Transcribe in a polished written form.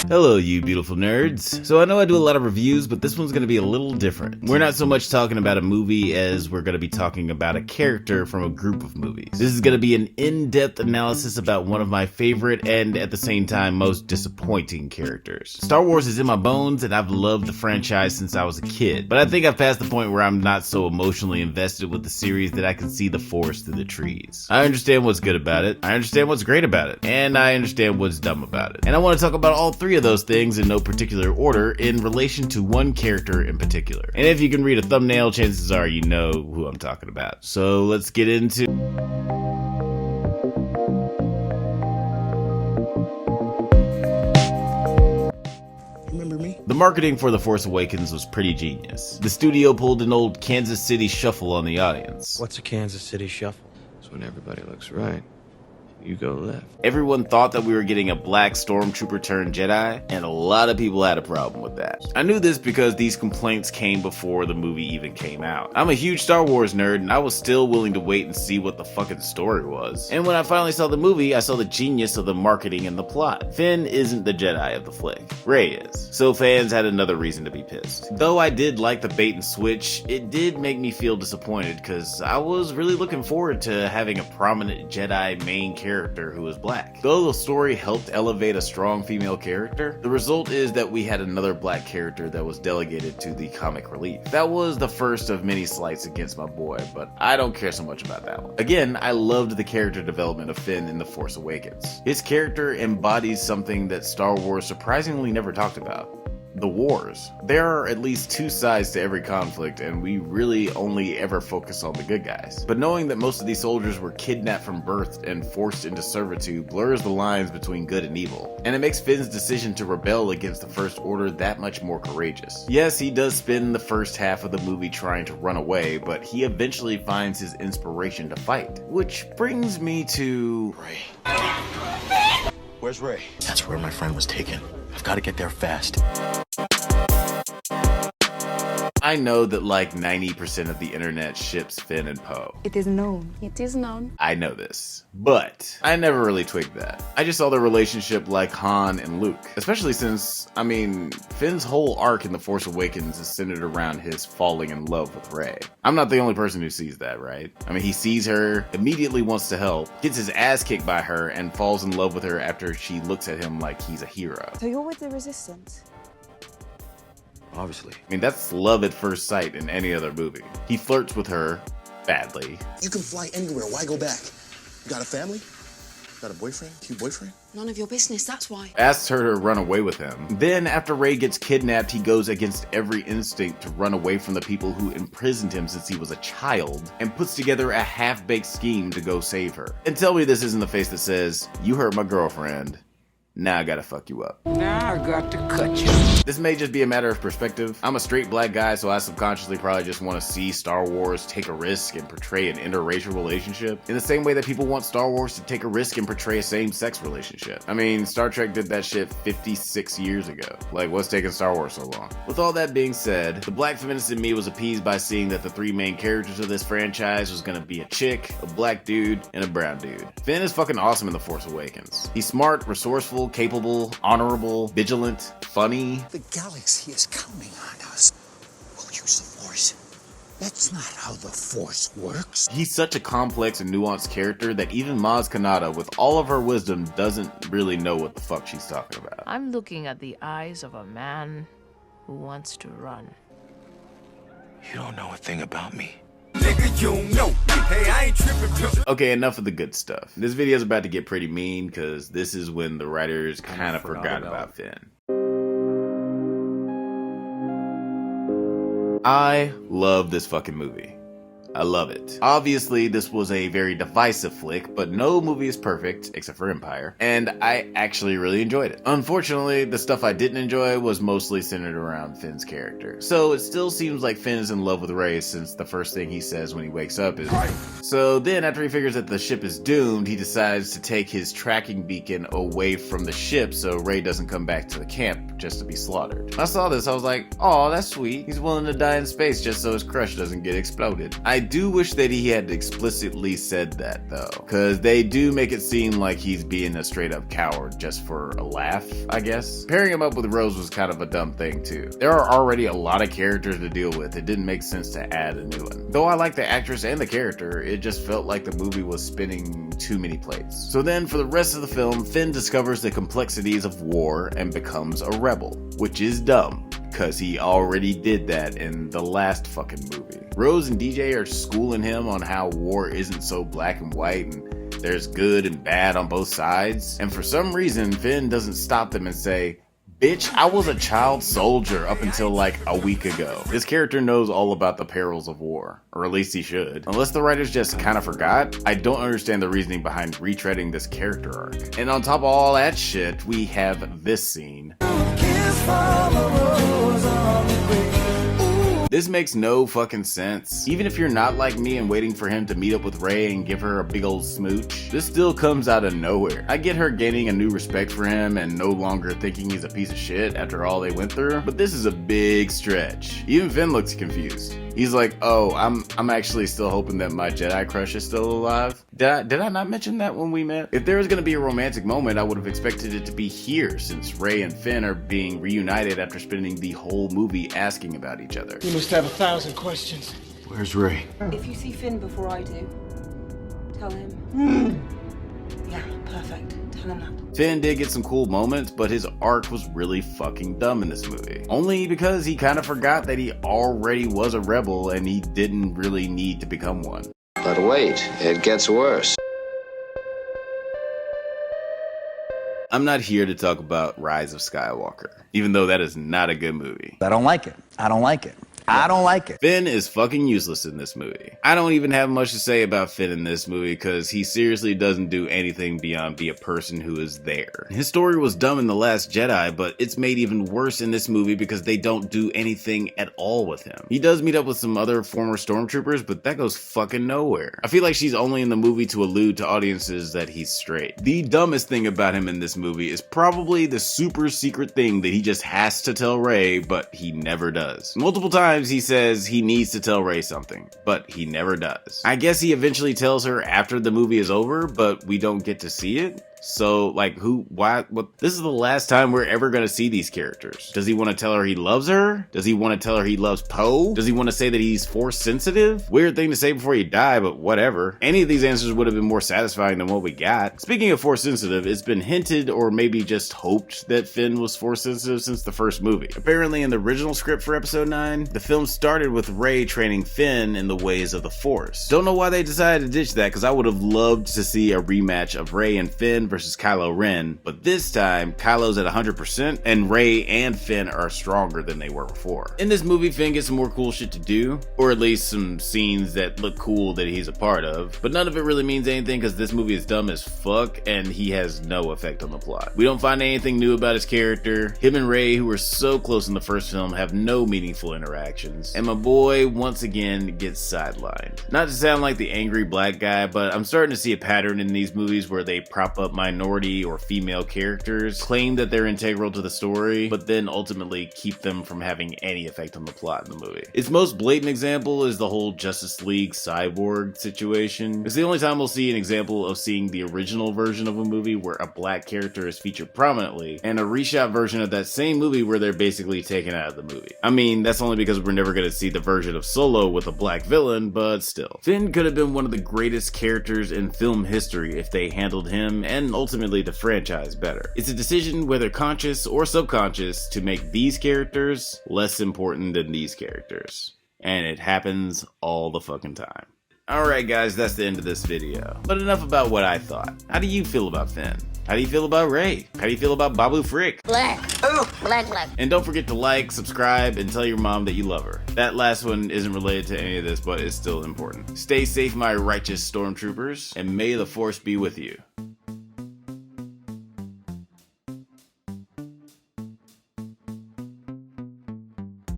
Hello, you beautiful nerds. So I know I do a lot of reviews, but this one's going to be a little different. We're not so much talking about a movie as we're going to be talking about a character from a group of movies. This is going to be an in-depth analysis about one of my favorite and at the same time most disappointing characters. Star Wars is in my bones and I've loved the franchise since I was a kid, but I think I've passed the point where I'm not so emotionally invested with the series that I can see the forest through the trees. I understand what's good about it, I understand what's great about it, and I understand what's dumb about it. And I want to talk about all three of those things in no particular order in relation to one character in particular. And if you can read a thumbnail, chances are you know who I'm talking about. So let's get into... Remember me? The marketing for The Force Awakens was pretty genius. The studio pulled an old Kansas City shuffle on the audience. What's a Kansas City shuffle? It's when everybody looks right. You go left. Everyone thought that we were getting a black stormtrooper turned Jedi, and a lot of people had a problem with that. I knew this because these complaints came before the movie even came out. I'm a huge Star Wars nerd, and I was still willing to wait and see what the fucking story was. And when I finally saw the movie, I saw the genius of the marketing and the plot. Finn isn't the Jedi of the flick. Rey is. So fans had another reason to be pissed. Though I did like the bait and switch, it did make me feel disappointed because I was really looking forward to having a prominent Jedi main character who was black. Though the story helped elevate a strong female character, the result is that we had another black character that was delegated to the comic relief. That was the first of many slights against my boy, but I don't care so much about that one. Again, I loved the character development of Finn in The Force Awakens. His character embodies something that Star Wars surprisingly never talked about. The wars. There are at least two sides to every conflict, and we really only ever focus on the good guys. But knowing that most of these soldiers were kidnapped from birth and forced into servitude blurs the lines between good and evil, and it makes Finn's decision to rebel against the First Order that much more courageous. Yes, he does spend the first half of the movie trying to run away, but he eventually finds his inspiration to fight. Which brings me to... Rey. Where's Rey? That's where my friend was taken. I've got to get there fast. I know that like 90% of the internet ships Finn and Poe. It is known. It is known. I know this. But I never really twigged that. I just saw their relationship like Han and Luke. Especially since, I mean, Finn's whole arc in The Force Awakens is centered around his falling in love with Rey. I'm not the only person who sees that, right? I mean, he sees her, immediately wants to help, gets his ass kicked by her, and falls in love with her after she looks at him like he's a hero. So you're with the Resistance? Obviously. I mean, that's love at first sight in any other movie. He flirts with her, badly. You can fly anywhere. Why go back? You got a family? Got a boyfriend? Cute boyfriend? None of your business, that's why. Asks her to run away with him. Then, after Rey gets kidnapped, he goes against every instinct to run away from the people who imprisoned him since he was a child, and puts together a half-baked scheme to go save her. And tell me this isn't the face that says, "You hurt my girlfriend. Now I gotta fuck you up." Now I got to cut you. This may just be a matter of perspective. I'm a straight black guy, so I subconsciously probably just want to see Star Wars take a risk and portray an interracial relationship in the same way that people want Star Wars to take a risk and portray a same-sex relationship. I mean, Star Trek did that shit 56 years ago. Like, what's taking Star Wars so long? With all that being said, the black feminist in me was appeased by seeing that the three main characters of this franchise was gonna be a chick, a black dude, and a brown dude. Finn is fucking awesome in The Force Awakens. He's smart, resourceful, capable, honorable, vigilant, funny. The galaxy is counting on us. We'll use the Force. That's not how the Force works. He's such a complex and nuanced character that even Maz Kanata, with all of her wisdom, doesn't really know what the fuck she's talking about. I'm looking at the eyes of a man who wants to run. You don't know a thing about me. Nigga, you don't know. Hey, I ain't tripping. Okay, enough of the good stuff. This video is about to get pretty mean because this is when the writers kind of forgot about Finn. I love this fucking movie. I love it. Obviously, this was a very divisive flick, but no movie is perfect, except for Empire, and I actually really enjoyed it. Unfortunately, the stuff I didn't enjoy was mostly centered around Finn's character. So it still seems like Finn is in love with Rey, since the first thing he says when he wakes up is Rey. So then, after he figures that the ship is doomed, he decides to take his tracking beacon away from the ship so Rey doesn't come back to the camp just to be slaughtered. When I saw this, I was like, oh, that's sweet. He's willing to die in space just so his crush doesn't get exploded. I do wish that he had explicitly said that though, because they do make it seem like he's being a straight up coward just for a laugh, I guess. Pairing him up with Rose was kind of a dumb thing too. There are already a lot of characters to deal with. It didn't make sense to add a new one. Though I like the actress and the character, it just felt like the movie was spinning too many plates. So then for the rest of the film, Finn discovers the complexities of war and becomes a rebel, which is dumb, because he already did that in the last fucking movie. Rose and DJ are schooling him on how war isn't so black and white and there's good and bad on both sides. And for some reason, Finn doesn't stop them and say, bitch, I was a child soldier up until like a week ago. This character knows all about the perils of war, or at least he should. Unless the writers just kind of forgot, I don't understand the reasoning behind retreading this character arc. And on top of all that shit, we have this scene. This makes no fucking sense. Even if you're not like me and waiting for him to meet up with Rey and give her a big old smooch, this still comes out of nowhere. I get her gaining a new respect for him and no longer thinking he's a piece of shit after all they went through, but this is a big stretch. Even Finn looks confused. He's like, oh, I'm actually still hoping that my Jedi crush is still alive. Did I not mention that when we met? If there was gonna be a romantic moment, I would have expected it to be here, since Rey and Finn are being reunited after spending the whole movie asking about each other. You must have 1,000 questions. Where's Rey? If you see Finn before I do, tell him. Yeah, perfect. Tell him that. Finn did get some cool moments, but his arc was really fucking dumb in this movie. Only because he kind of forgot that he already was a rebel and he didn't really need to become one. But wait, it gets worse. I'm not here to talk about Rise of Skywalker, even though that is not a good movie. I don't like it. I don't like it. I don't like it. Finn is fucking useless in this movie. I don't even have much to say about Finn in this movie because he seriously doesn't do anything beyond be a person who is there. His story was dumb in The Last Jedi, but it's made even worse in this movie because they don't do anything at all with him. He does meet up with some other former stormtroopers, but that goes fucking nowhere. I feel like she's only in the movie to allude to audiences that he's straight. The dumbest thing about him in this movie is probably the super secret thing that he just has to tell Rey, but he never does. Multiple times he says he needs to tell Rey something, but he never does. I guess he eventually tells her after the movie is over, but we don't get to see it. So, like, what? This is the last time we're ever gonna see these characters. Does he want to tell her he loves her? Does he want to tell her he loves Poe? Does he want to say that he's force sensitive? Weird thing to say before you die, but whatever. Any of these answers would have been more satisfying than what we got. Speaking of force sensitive, it's been hinted or maybe just hoped that Finn was force sensitive since the first movie. Apparently in the original script for episode 9, the film started with Rey training Finn in the ways of the force. Don't know why they decided to ditch that, because I would have loved to see a rematch of Rey and Finn versus Kylo Ren, but this time Kylo's at 100% and Rey and Finn are stronger than they were before. In this movie, Finn gets some more cool shit to do, or at least some scenes that look cool that he's a part of, but none of it really means anything because this movie is dumb as fuck and he has no effect on the plot. We don't find anything new about his character. Him and Rey, who were so close in the first film, have no meaningful interactions, and my boy once again gets sidelined. Not to sound like the angry black guy, but I'm starting to see a pattern in these movies where they prop up minority or female characters, claim that they're integral to the story, but then ultimately keep them from having any effect on the plot in the movie. Its most blatant example is the whole Justice League Cyborg situation. It's the only time we'll see an example of seeing the original version of a movie where a black character is featured prominently, and a reshot version of that same movie where they're basically taken out of the movie. I mean, that's only because we're never going to see the version of Solo with a black villain, but still. Finn could have been one of the greatest characters in film history if they handled him and ultimately the franchise better. It's a decision, whether conscious or subconscious, to make these characters less important than these characters. And it happens all the fucking time. Alright guys, that's the end of this video. But enough about what I thought. How do you feel about Finn? How do you feel about Rey? How do you feel about Babu Frick? Black. Oh, black. And don't forget to like, subscribe, and tell your mom that you love her. That last one isn't related to any of this, but it's still important. Stay safe, my righteous stormtroopers, and may the Force be with you.